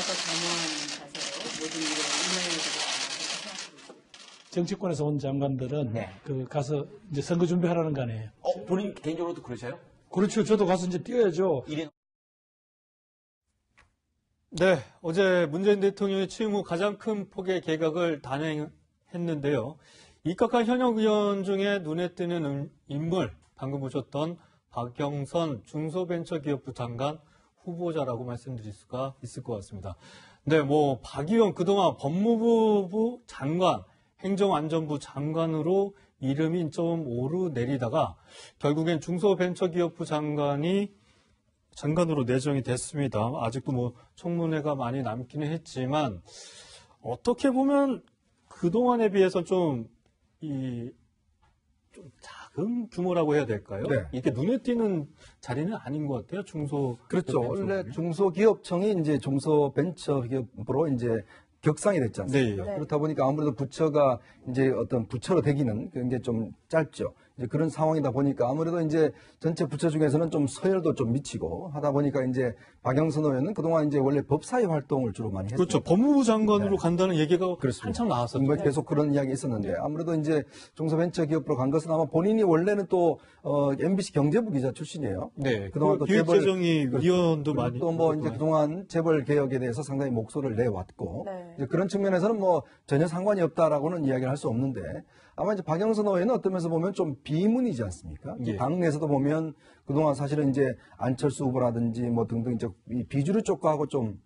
가서 겸허한 자세로 모든 일을 운영해야 되겠다. 정치권에서 온 장관들은 네. 가서 이제 선거 준비하라는 거 아니에요. 본인 개인적으로도 그러셔요? 그렇죠. 저도 가서 이제 뛰어야죠. 네, 어제 문재인 대통령이 취임 후 가장 큰 폭의 개각을 단행했는데요. 입각한 현역 의원 중에 눈에 띄는 인물, 방금 보셨던 박영선 중소벤처기업부 장관 후보자라고 말씀드릴 수가 있을 것 같습니다. 네, 박 의원 그동안 법무부 장관, 행정안전부 장관으로 이름이 좀 오르내리다가 결국엔 중소벤처기업부 장관으로 내정이 됐습니다. 아직도 청문회가 많이 남기는 했지만 어떻게 보면 그동안에 비해서 좀 작은 규모라고 해야 될까요? 네. 이게 눈에 띄는 자리는 아닌 것 같아요. 그렇죠. 원래 중소기업청이 이제 중소벤처기업으로 이제 격상이 됐지 않습니까? 네. 그렇다 보니까 아무래도 부처가 이제 어떤 부처로 되기는 굉장히 좀 짧죠. 이제 그런 상황이다 보니까 아무래도 이제 전체 부처 중에서는 좀 서열도 좀 미치고 하다 보니까 이제 박영선 의원은 그동안 이제 원래 법사위 활동을 주로 많이 했죠. 그렇죠. 법무부 장관으로 네. 간다는 얘기가 그렇습니다. 한참 나왔었죠. 정말 계속 그런 이야기 있었는데 아무래도 이제 중소벤처기업으로 간 것은 아마 본인이 원래는 또 MBC 경제부 기자 출신이에요. 네. 그동안 또 기획재정위 위원도 많이 또 이제 그동안 재벌 개혁에 대해서 상당히 목소리를 내왔고 네. 이제 그런 측면에서는 전혀 상관이 없다라고는 이야기를 할 수 없는데 아마 이제 박영선 의원은 어떤 면에서 보면 좀 비문이지 않습니까? 예. 당내에서도 보면 그동안 사실은 이제 안철수 후보라든지 등등 이제 이 비주류 쪽하고 좀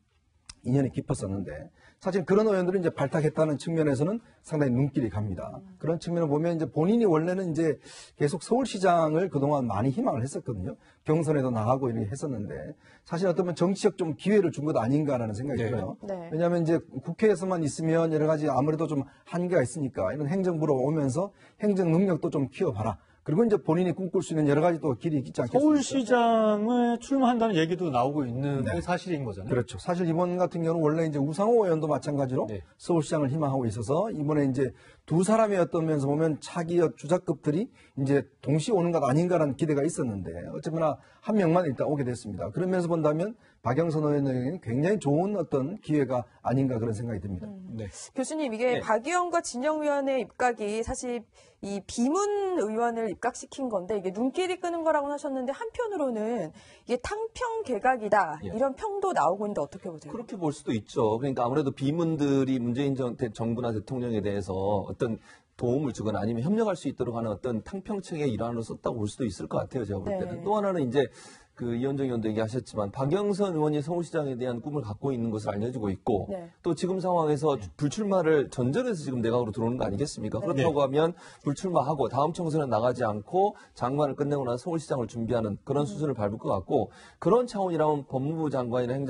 인연이 깊었었는데 사실 그런 의원들은 이제 발탁했다는 측면에서는 상당히 눈길이 갑니다. 그런 측면을 보면 이제 본인이 원래는 이제 계속 서울시장을 그동안 많이 희망을 했었거든요. 경선에도 나가고 이렇게 했었는데 사실 어쩌면 정치적 좀 기회를 준 것 아닌가라는 생각이 네. 들어요. 네. 왜냐하면 이제 국회에서만 있으면 여러 가지 아무래도 좀 한계가 있으니까 이런 행정부로 오면서 행정 능력도 좀 키워봐라. 그리고 이제 본인이 꿈꿀 수 있는 여러 가지 또 길이 있지 않겠습니까? 서울시장을 출마한다는 얘기도 나오고 있는 네. 게 사실인 거잖아요. 그렇죠. 사실 이번 같은 경우는 원래 이제 우상호 의원도 마찬가지로 네. 서울시장을 희망하고 있어서 이번에 이제 두 사람의 어떤 면에서 보면 차기 주자급들이 이제 동시에 오는 것 아닌가라는 기대가 있었는데 어쩌면 한 명만 일단 오게 됐습니다. 그런 면에서 본다면 박영선 의원에게는 굉장히 좋은 어떤 기회가 아닌가 그런 생각이 듭니다. 네. 교수님, 이게 네. 박 의원과 진영 의원의 입각이 사실 이 비문 의원을 입각시킨 건데 이게 눈길이 끄는 거라고 하셨는데 한편으로는 이게 탕평 개각이다 예. 이런 평도 나오고 있는데 어떻게 보세요? 그렇게 볼 수도 있죠. 그러니까 아무래도 비문들이 문재인 정부나 대통령에 대해서 어떤 도움을 주거나 아니면 협력할 수 있도록 하는 어떤 탕평책의 일환으로 썼다고 볼 수도 있을 것 같아요. 제가 볼 네. 때는. 또 하나는 이제 이현정 의원도 얘기하셨지만 박영선 의원이 서울시장에 대한 꿈을 갖고 있는 것을 알려지고 있고 네. 또 지금 상황에서 불출마를 전제해서 지금 내각으로 들어오는 거 아니겠습니까? 그렇다고 하면 불출마하고 다음 총선에 나가지 않고 장관을 끝내고 나서 서울시장을 준비하는 그런 수순을 밟을 것 같고 그런 차원이라면 법무부 장관이나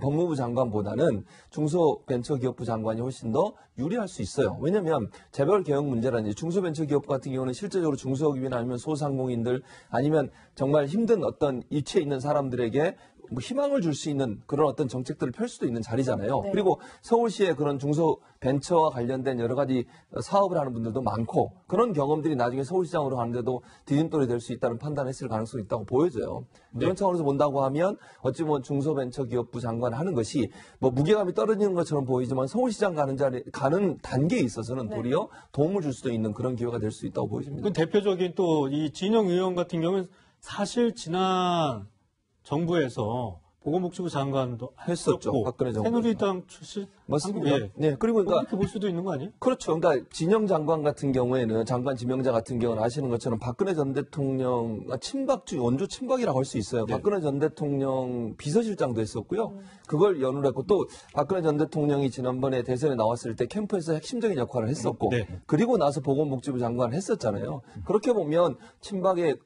법무부 장관보다는 중소벤처기업부 장관이 훨씬 더 유리할 수 있어요. 왜냐하면 재벌 개혁 문제라든지 중소벤처기업 같은 경우는 실제적으로 중소기업이나 아니면 소상공인들 아니면 정말 힘든 어떤 위치에 있는 사람들에게 희망을 줄 수 있는 그런 어떤 정책들을 펼 수도 있는 자리잖아요. 네. 그리고 서울시의 그런 중소벤처와 관련된 여러 가지 사업을 하는 분들도 많고 그런 경험들이 나중에 서울시장으로 가는데도 디딤돌이 될 수 있다는 판단을 했을 가능성이 있다고 보여져요. 그런 차원에서 본다고 하면 어찌 보면 중소벤처기업부 장관 하는 것이 무게감이 떨어지는 것처럼 보이지만 서울시장 가는 단계에 있어서는 네. 도리어 도움을 줄 수도 있는 그런 기회가 될 수 있다고 보여집니다. 그 대표적인 또 이 진영 의원 같은 경우는 사실 지난 정부에서 보건복지부 장관도 했었죠. 했었고, 박근혜 정부. 새누리당 출신 맞습니다. 예. 네. 그리고 그렇게 볼 수도 있는 거 아니에요? 그렇죠. 그러니까 진영 장관 같은 경우에는 장관 지명자 같은 경우는 아시는 것처럼 박근혜 전 대통령 원조 친박이라고 할 수 있어요. 네. 박근혜 전 대통령 비서실장도 했었고요. 그걸 연호를 했고 또 박근혜 전 대통령이 지난번에 대선에 나왔을 때 캠프에서 핵심적인 역할을 했었고 네. 그리고 나서 보건복지부 장관을 했었잖아요. 그렇게 보면 친박의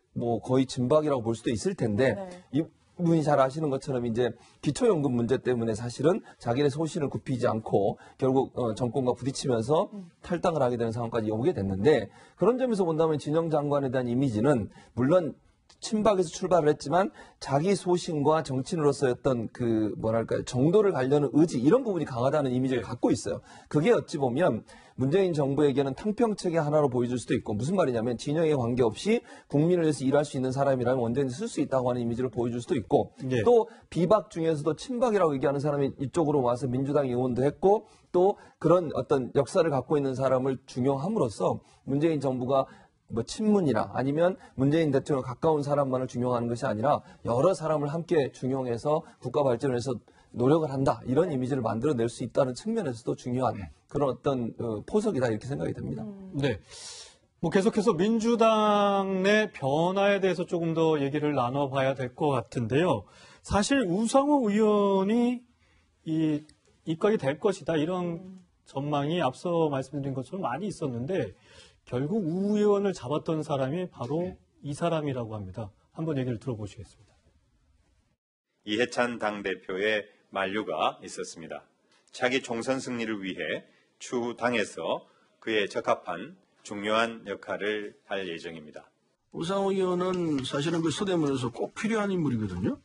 거의 진박이라고 볼 수도 있을 텐데 네. 이분이 잘 아시는 것처럼 이제 기초연금 문제 때문에 사실은 자기네 소신을 굽히지 않고 결국 정권과 부딪히면서 탈당을 하게 되는 상황까지 오게 됐는데 그런 점에서 본다면 진영 장관에 대한 이미지는 물론 친박에서 출발을 했지만 자기 소신과 정치인으로서의 어떤 그 뭐랄까요 정도를 가려는 의지 이런 부분이 강하다는 이미지를 갖고 있어요. 그게 어찌 보면 문재인 정부에게는 탕평책의 하나로 보여줄 수도 있고 무슨 말이냐면 진영에 관계없이 국민을 위해서 일할 수 있는 사람이라면 언제든지 쓸 수 있다고 하는 이미지를 보여줄 수도 있고 예. 또 비박 중에서도 친박이라고 얘기하는 사람이 이쪽으로 와서 민주당 의원도 했고 또 그런 어떤 역사를 갖고 있는 사람을 중용함으로써 문재인 정부가 뭐 친문이나 아니면 문재인 대통령 가까운 사람만을 중용하는 것이 아니라 여러 사람을 함께 중용해서 국가 발전을 위해서 노력을 한다. 이런 이미지를 만들어낼 수 있다는 측면에서도 중요한 그런 어떤 포석이다 이렇게 생각이 됩니다. 네. 뭐 계속해서 민주당 내 변화에 대해서 조금 더 얘기를 나눠봐야 될 것 같은데요. 사실 우상호 의원이 입각이 될 것이다. 이런 전망이 앞서 말씀드린 것처럼 많이 있었는데 결국 우 의원을 잡았던 사람이 바로 이 사람이라고 합니다. 한번 얘기를 들어보시겠습니다. 이해찬 당대표의 만류가 있었습니다. 차기 총선 승리를 위해 추후 당에서 그에 적합한 중요한 역할을 할 예정입니다. 우상호 의원은 사실은 그 서대문에서 꼭 필요한 인물이거든요.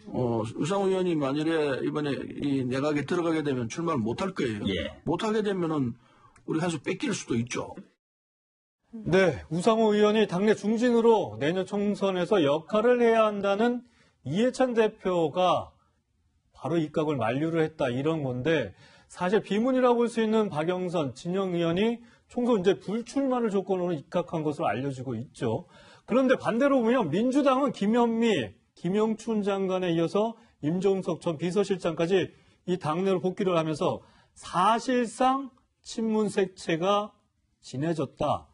우상호 의원이 만일에 이번에 이 내각에 들어가게 되면 출마를 못할 거예요. 예. 못하게 되면은 우리 한 수 뺏길 수도 있죠. 네, 우상호 의원이 당내 중진으로 내년 총선에서 역할을 해야 한다는 이해찬 대표가 바로 입각을 만류를 했다 이런 건데 사실 비문이라고 볼 수 있는 박영선 진영 의원이 총선 이제 불출마를 조건으로 입각한 것으로 알려지고 있죠. 그런데 반대로 보면 민주당은 김현미, 김영춘 장관에 이어서 임종석 전 비서실장까지 이 당내로 복귀를 하면서 사실상 친문 색채가 진해졌다.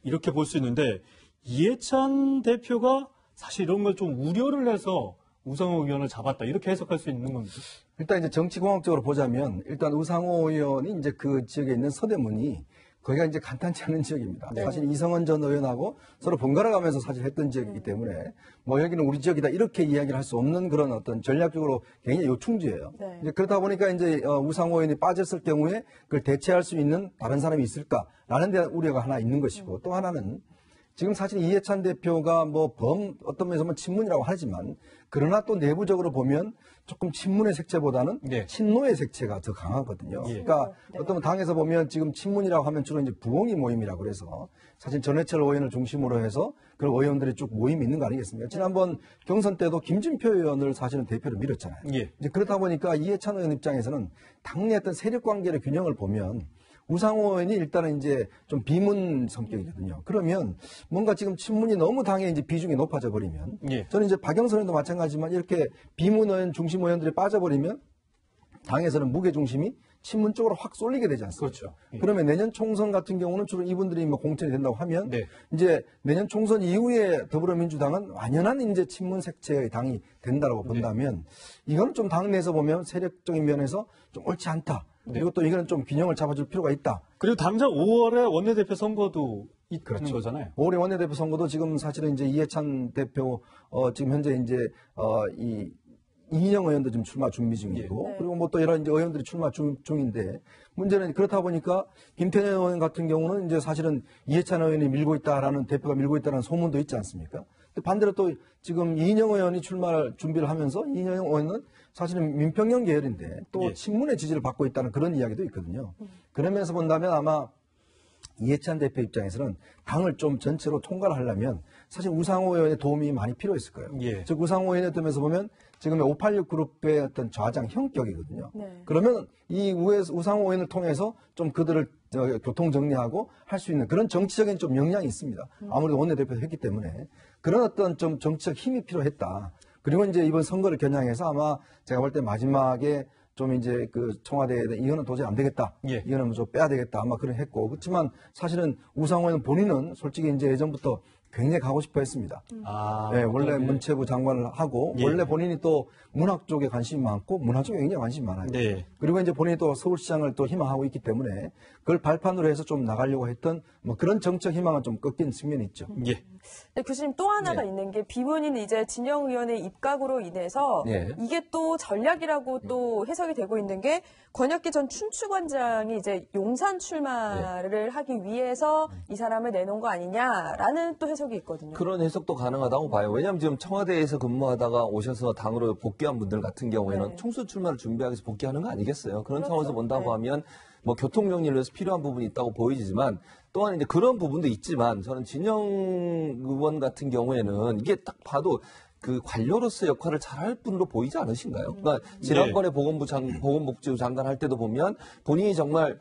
이렇게 볼 수 있는데 이해찬 대표가 사실 이런 걸 좀 우려를 해서 우상호 의원을 잡았다. 이렇게 해석할 수 있는 겁니다. 일단 이제 정치공학적으로 보자면 일단 우상호 의원이 이제 그 지역에 있는 서대문이 거기가 이제 간단치 않은 지역입니다. 네. 사실 이성원 전 의원하고 서로 번갈아 가면서 사실 했던 지역이기 때문에 뭐 여기는 우리 지역이다 이렇게 이야기를 할 수 없는 그런 어떤 전략적으로 굉장히 요충지예요. 네. 이제 그러다 보니까 이제 우상호 의원이 빠졌을 경우에 그걸 대체할 수 있는 다른 사람이 있을까라는 데 우려가 하나 있는 것이고 또 하나는 지금 사실 이해찬 대표가 뭐 어떤 면에서 보면 친문이라고 하지만 그러나 또 내부적으로 보면 조금 친문의 색채보다는 네. 친노의 색채가 더 강하거든요. 예. 그러니까 네. 어떤 당에서 보면 지금 친문이라고 하면 주로 이제 부엉이 모임이라고 그래서 사실 전해철 의원을 중심으로 해서 그런 의원들이 쭉 모임이 있는 거 아니겠습니까? 지난번 경선 때도 김진표 의원을 사실은 대표로 밀었잖아요. 예. 이제 그렇다 보니까 이해찬 의원 입장에서는 당내 어떤 세력 관계의 균형을 보면 우상호 의원이 일단은 이제 좀 비문 성격이거든요. 그러면 뭔가 지금 친문이 너무 당에 이제 비중이 높아져 버리면 예. 저는 이제 박영선 의원도 마찬가지지만 이렇게 비문 의원 중심 의원들이 빠져버리면 당에서는 무게 중심이 친문 쪽으로 확 쏠리게 되지 않습니까? 그렇죠. 예. 그러면 내년 총선 같은 경우는 주로 이분들이 뭐 공천이 된다고 하면 네. 이제 내년 총선 이후에 더불어민주당은 완연한 이제 친문 색채의 당이 된다고 본다면 이거는 좀 당내에서 보면 세력적인 면에서 좀 옳지 않다. 그리고 또 이거는 좀 균형을 잡아줄 필요가 있다. 그리고 당장 5월에 원내대표 선거도 있는 그렇죠. 거잖아요. 올해 원내대표 선거도 지금 사실은 이제 이해찬 대표 지금 현재 이제 이 이인영 의원도 지금 출마 준비 중이고 네. 그리고 뭐 또 여러 이제 의원들이 출마 중인데 문제는 그렇다 보니까 김태년 의원 같은 경우는 이제 사실은 이해찬 의원이 밀고 있다라는 대표가 밀고 있다는 소문도 있지 않습니까? 근데 반대로 또 지금 이인영 의원이 출마를 준비를 하면서 이인영 의원은 사실은 민평형 계열인데 또 예. 친문의 지지를 받고 있다는 그런 이야기도 있거든요. 그런 면에서 본다면 아마 이해찬 대표 입장에서는 당을 좀 전체로 통과를 하려면 사실 우상호 의원의 도움이 많이 필요했을 거예요. 예. 즉 우상호 의원의 점에서 보면 지금의 586 그룹의 어떤 좌장 형격이거든요. 네. 그러면 이 우상호 의원을 통해서 좀 그들을 교통 정리하고 할 수 있는 그런 정치적인 좀 역량이 있습니다. 아무래도 원내대표를 했기 때문에 그런 어떤 좀 정치적 힘이 필요했다. 그리고 이제 이번 선거를 겨냥해서 아마 제가 볼 때 마지막에 좀 이제 그 청와대에 이거는 도저히 안 되겠다. 예. 이거는 좀 빼야 되겠다. 아마 그런 했고. 그렇지만 사실은 우상호는 본인은 솔직히 이제 예전부터 굉장히 가고 싶어 했습니다. 아, 네, 원래 예. 문체부 장관을 하고 예. 원래 본인이 또 문학 쪽에 관심이 많고 문학 쪽에 굉장히 관심이 많아요. 네. 그리고 이제 본인이 또 서울시장을 또 희망하고 있기 때문에 그걸 발판으로 해서 좀 나가려고 했던 뭐 그런 정책 희망은 좀 꺾인 측면이 있죠. 예. 네, 교수님 또 하나가 있는 게 비문인 이제 진영 의원의 입각으로 인해서 예. 이게 또 전략이라고 또 해석이 되고 있는 게 권혁기 전 춘추관장이 이제 용산 출마를 하기 위해서 이 사람을 내놓은 거 아니냐라는 또 해석이 있거든요. 그런 해석도 가능하다고 봐요. 왜냐하면 지금 청와대에서 근무하다가 오셔서 당으로 복귀한 분들 같은 경우에는 네. 총수 출마를 준비하기 위해서 복귀하는 거 아니겠어요? 그런 그렇죠. 차원에서 본다고 네. 하면 뭐 교통정리를 위해서 필요한 부분이 있다고 보이지만 또한 이제 그런 부분도 있지만 저는 진영 의원 같은 경우에는 이게 딱 봐도 그 관료로서 역할을 잘할 분으로 보이지 않으신가요? 그러니까 지난번에 보건복지부 장관 할 때도 보면 본인이 정말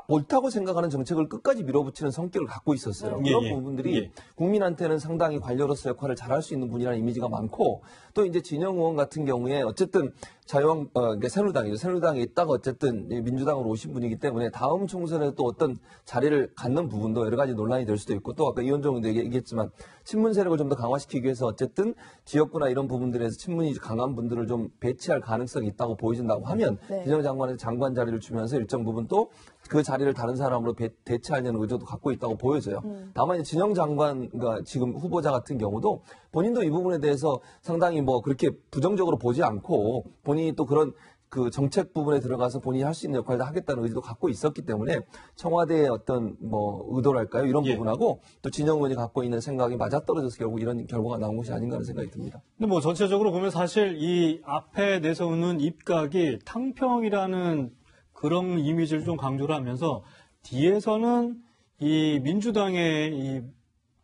옳다고 생각하는 정책을 끝까지 밀어붙이는 성격을 갖고 있었어요. 예, 그런 예. 부분들이 예. 국민한테는 상당히 관료로서 역할을 잘할 수 있는 분이라는 이미지가 많고 또 이제 진영 의원 같은 경우에 어쨌든 그러니까 새누리당이죠. 새누리당에 있다가 어쨌든 민주당으로 오신 분이기 때문에 다음 총선에 또 어떤 자리를 갖는 부분도 여러 가지 논란이 될 수도 있고 또 아까 이현정 의원도 얘기했지만 친문 세력을 좀 더 강화시키기 위해서 어쨌든 지역구나 이런 부분들에서 친문이 강한 분들을 좀 배치할 가능성이 있다고 보여진다고 하면 네. 진영 장관에서 장관 자리를 주면서 일정 부분 또 그 자리를 다른 사람으로 대체하려는 의도도 갖고 있다고 보여져요. 다만 이제 진영 장관과 지금 후보자 같은 경우도 본인도 이 부분에 대해서 상당히 뭐 그렇게 부정적으로 보지 않고 본인이 또 그런 그 정책 부분에 들어가서 본인이 할 수 있는 역할을 하겠다는 의지도 갖고 있었기 때문에 청와대의 어떤 뭐 의도랄까요? 이런 예. 부분하고 또 진영 의원이 갖고 있는 생각이 맞아떨어져서 결국 이런 결과가 나온 것이 아닌가 하는 생각이 듭니다. 근데 뭐 전체적으로 보면 사실 이 앞에 내세우는 입각이 탕평이라는 그런 이미지를 좀 강조를 하면서 뒤에서는 이 민주당의 이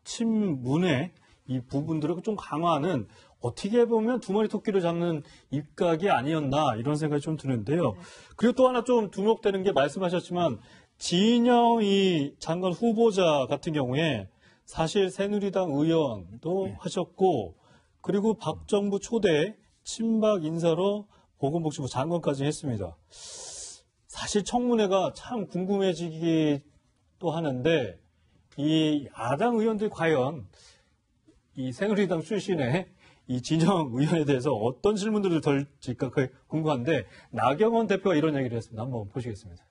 친문의 이 부분들을 좀 강화하는 어떻게 보면 두 마리 토끼를 잡는 입각이 아니었나 이런 생각이 좀 드는데요. 그리고 또 하나 좀 주목되는 게 말씀하셨지만 진영 이 장관 후보자 같은 경우에 사실 새누리당 의원도 하셨고 그리고 박정부 초대 친박 인사로 보건복지부 장관까지 했습니다. 사실 청문회가 참 궁금해지기도 하는데 이 야당 의원들이 과연 이 새누리당 출신의 이 진영 의원에 대해서 어떤 질문들을 던질까 궁금한데 나경원 대표가 이런 얘기를 했습니다. 한번 보시겠습니다.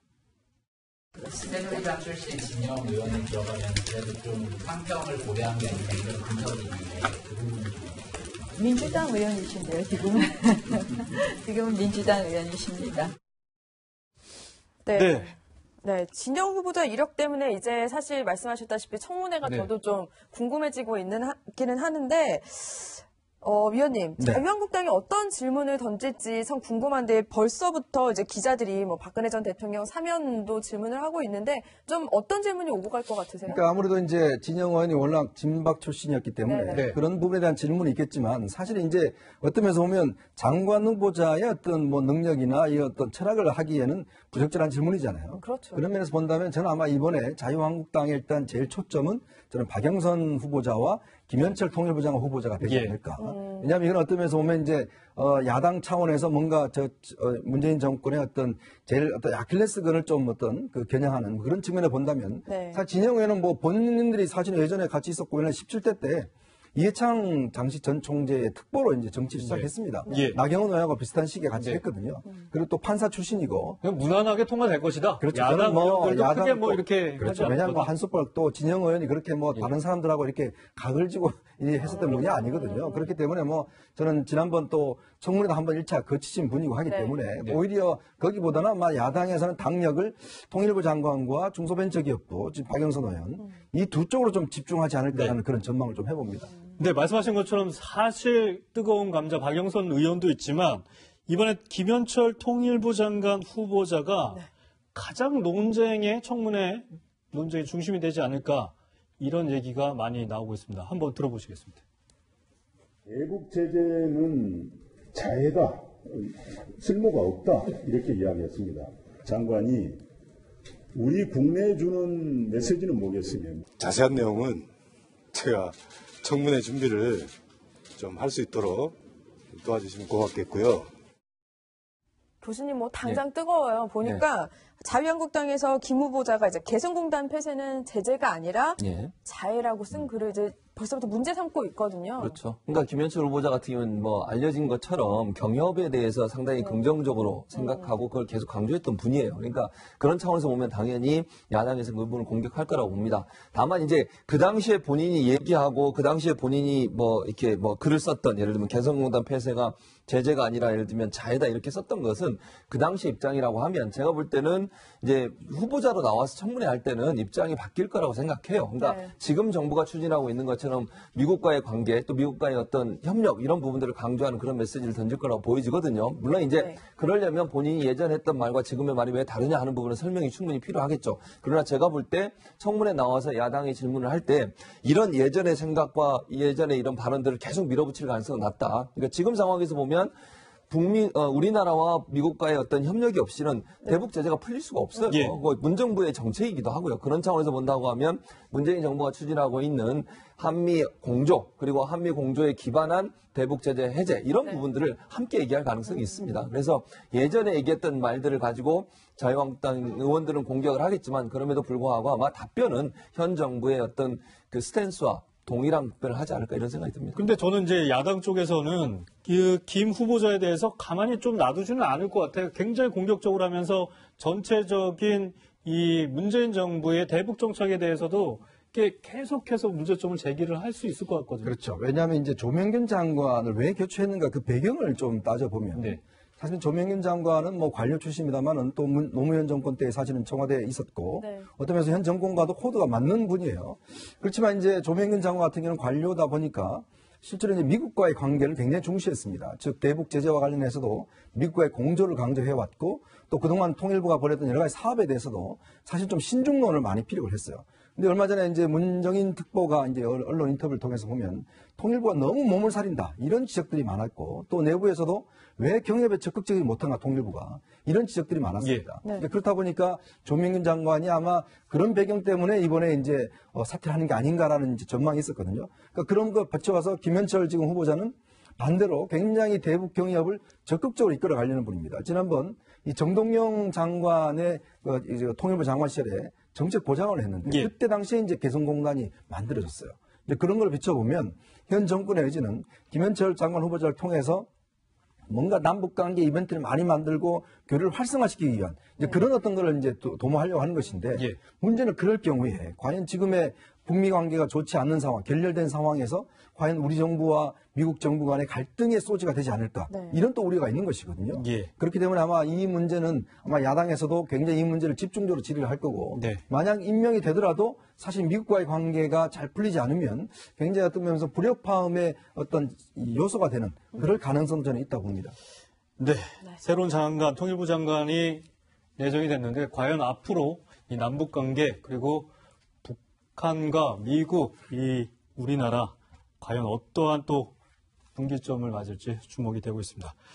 새누리당 출신 진영 의원을 들어가면 그래도 좀 상평을 고려한 게 아닌가 이런 분석이 있는데 그 부분은 민주당 의원이신데요, 지금은. 지금은 민주당 의원이십니다. 네. 네, 진영 후보자 이력 때문에 이제 사실 말씀하셨다시피 청문회가 네. 저도 좀 궁금해지고 있기는 하는데, 위원님, 네. 자유한국당이 어떤 질문을 던질지 참 궁금한데 벌써부터 이제 기자들이 뭐 박근혜 전 대통령 사면도 질문을 하고 있는데 좀 어떤 질문이 오고 갈 것 같으세요? 그러니까 아무래도 이제 진영 의원이 워낙 진박 출신이었기 때문에 네. 그런 부분에 대한 질문이 있겠지만 사실 이제 어떤 면에서 보면 장관 후보자의 어떤 뭐 능력이나 이 어떤 철학을 하기에는 부적절한 질문이잖아요. 그렇죠. 그런 면에서 본다면 저는 아마 이번에 자유한국당의 일단 제일 초점은 저는 박영선 후보자와 김현철 통일부 장관 후보자가 되지 예. 않을까. 왜냐하면 이건 어떤 면에서 보면 이제 야당 차원에서 뭔가 문재인 정권의 어떤 제일 어떤 아킬레스건을 좀 어떤 그 겨냥하는 그런 측면에 본다면 네. 사실 진영 의원은 뭐 본인들이 사실 예전에 같이 있었고 17대 때 이해창 당시 전 총재의 특보로 이제 정치를 시작했습니다. 예. 나경원 의원하고 비슷한 시기에 같이 네. 했거든요. 그리고 또 판사 출신이고. 그냥 무난하게 통과될 것이다. 그렇죠. 야당 저는 의원들도 야당 크게 뭐 또- 이렇게 그렇죠. 하지 왜냐하면 뭐 않거든. 한수벌 또 진영 의원이 그렇게 뭐 다른 사람들하고 이렇게 각을 지고 했었던 분이 아니거든요. 그렇기 때문에 뭐 저는 지난번 또 청문회도 한번 1차 거치신 분이고 하기 네. 때문에 네. 오히려 거기보다는 아마 야당에서는 당력을 통일부 장관과 중소벤처기업부 지금 박영선 의원 이 두 쪽으로 좀 집중하지 않을까라는 그런 전망을 좀 해봅니다. 네, 말씀하신 것처럼 사실 뜨거운 감자 박영선 의원도 있지만 이번에 김현철 통일부 장관 후보자가 가장 청문회 논쟁의 중심이 되지 않을까 이런 얘기가 많이 나오고 있습니다. 한번 들어보시겠습니다. 대북 제재는 자해다, 쓸모가 없다 이렇게 이야기했습니다. 장관이 우리 국내에 주는 메시지는 뭐겠으면 자세한 내용은 제가 청문회 준비를 좀 할 수 있도록 도와주시면 고맙겠고요. 교수님 뭐 당장 뜨거워요. 보니까 자유한국당에서 김 후보자가 이제 개성공단 폐쇄는 제재가 아니라 예. 자해라고 쓴 글을 이제 벌써부터 문제 삼고 있거든요. 그렇죠. 그러니까 김현철 후보자 같은 경우는 뭐 알려진 것처럼 경협에 대해서 상당히 긍정적으로 생각하고 그걸 계속 강조했던 분이에요. 그러니까 그런 차원에서 보면 당연히 야당에서 그 부분을 공격할 거라고 봅니다. 다만 이제 그 당시에 본인이 얘기하고 그 당시에 본인이 뭐 이렇게 뭐 글을 썼던 예를 들면 개성공단 폐쇄가 제재가 아니라 예를 들면 자해다 이렇게 썼던 것은 그 당시 입장이라고 하면 제가 볼 때는 이제 후보자로 나와서 청문회 할 때는 입장이 바뀔 거라고 생각해요. 그러니까 네. 지금 정부가 추진하고 있는 것처럼 미국과의 관계 또 미국과의 어떤 협력 이런 부분들을 강조하는 그런 메시지를 던질 거라고 보여지거든요. 물론 이제 네. 그러려면 본인이 예전에 했던 말과 지금의 말이 왜 다르냐 하는 부분은 설명이 충분히 필요하겠죠. 그러나 제가 볼 때 청문회 나와서 야당이 질문을 할 때 이런 예전의 생각과 예전의 이런 발언들을 계속 밀어붙일 가능성은 낮다. 그러니까 지금 상황에서 보면 우리나라와 미국과의 어떤 협력이 없이는 대북 제재가 풀릴 수가 없어요. 예. 문정부의 정책이기도 하고요. 그런 차원에서 본다고 하면 문재인 정부가 추진하고 있는 한미 공조 그리고 한미 공조에 기반한 대북 제재 해제 이런 부분들을 함께 얘기할 가능성이 있습니다. 그래서 예전에 얘기했던 말들을 가지고 자유한국당 의원들은 공격을 하겠지만 그럼에도 불구하고 아마 답변은 현 정부의 어떤 그 스탠스와 동일한 답변을 하지 않을까 이런 생각이 듭니다. 근데 저는 이제 야당 쪽에서는 김 후보자에 대해서 가만히 좀 놔두지는 않을 것 같아요. 굉장히 공격적으로 하면서 전체적인 이 문재인 정부의 대북 정책에 대해서도 계속해서 문제점을 제기를 할 수 있을 것 같거든요. 그렇죠. 왜냐하면 이제 조명균 장관을 왜 교체했는가 그 배경을 좀 따져보면 네. 사실 조명균 장관은 뭐 관료 출신입니다만은 또 노무현 정권 때 사실은 청와대에 있었고 네. 어떤 면에서 현 정권과도 코드가 맞는 분이에요. 그렇지만 이제 조명균 장관 같은 경우는 관료다 보니까 실제로 이제 미국과의 관계를 굉장히 중시했습니다. 즉 대북 제재와 관련해서도 미국과의 공조를 강조해왔고 또 그동안 통일부가 벌였던 여러 가지 사업에 대해서도 사실 좀 신중론을 많이 피력을 했어요. 근데 얼마 전에 이제 문정인 특보가 이제 언론 인터뷰를 통해서 보면 통일부가 너무 몸을 사린다 이런 지적들이 많았고 또 내부에서도 왜 경협에 적극적이지 못한가 통일부가 이런 지적들이 많았습니다. 네. 그렇다 보니까 조명균 장관이 아마 그런 배경 때문에 이번에 이제 사퇴를 하는 게 아닌가라는 이제 전망이 있었거든요. 그러니까 그런 거 받쳐와서 김현철 지금 후보자는 반대로 굉장히 대북 경협을 적극적으로 이끌어 가려는 분입니다. 지난번 이 정동영 장관의 이제 통일부 장관 시절에 정책 보장을 했는데 예. 그때 당시에 이제 개성공단이 만들어졌어요. 근데 그런 걸 비춰보면 현 정권의 의지는 김현철 장관 후보자를 통해서 뭔가 남북관계 이벤트를 많이 만들고 교류를 활성화시키기 위한 이제 그런 어떤 걸 이제 도모하려고 하는 것인데 예. 문제는 그럴 경우에 과연 지금의 북미 관계가 좋지 않는 상황, 결렬된 상황에서 과연 우리 정부와 미국 정부 간의 갈등의 소지가 되지 않을까 네. 이런 또 우려가 있는 것이거든요. 예. 그렇기 때문에 아마 이 문제는 아마 야당에서도 굉장히 이 문제를 집중적으로 질의를 할 거고 네. 만약 임명이 되더라도 사실 미국과의 관계가 잘 풀리지 않으면 굉장히 어떤 면에서 불협화음의 어떤 요소가 되는 그럴 가능성도 저는 있다고 봅니다. 네. 새로운 장관, 통일부 장관이 내정이 됐는데 과연 앞으로 이 남북 관계 그리고 북한과 미국, 이 우리나라 과연 어떠한 또 분기점을 맞을지 주목이 되고 있습니다.